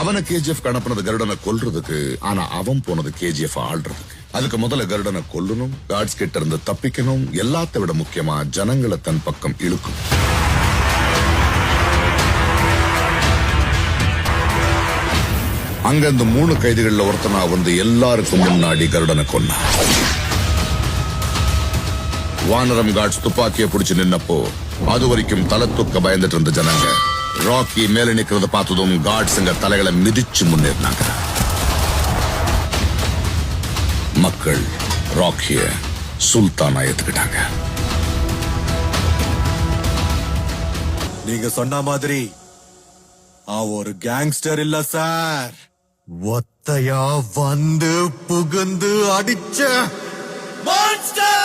அவனை கேஜிஎஃப் அனுப்புனது கருடனை கொல்றதுக்கு. ஆனா அவன் போனது கேஜிஎஃப் ஆள்றதுக்கு. அதுக்கு முதல்ல கருடனை கொல்லணும், காட்ஸ் கிட்ட இருந்து தப்பிக்கணும், எல்லாத்தை விட முக்கியமா ஜனங்களை தன் பக்கம் இழுக்கும். அங்க இந்த 3 கைதிகள்ல ஒருத்தனா வந்து எல்லாருக்கும் முன்னாடி கருடனை கொன்னா. வானரம் காட்ஸ் துப்பாக்கியை பிடிச்சு நின்னப்போ அது வரைக்கும் தலை தூக்க பயந்துட்டு இருந்த ஜனங்க ராக்கி மேல நிக்கிறத பார்த்ததும் காட்ஸ்ங்க தலைகளை மிதிச்சு முன்னேறினாங்க. மக்கள் ராக்கிய சுல்தானா ஏத்துக்கிட்டாங்க. நீங்க சொன்ன மாதிரி ஒரு கேங்ஸ்டர் இல்ல சார், ஒத்தையா வந்து புகுந்து அடிச்ச மான்ஸ்டர்.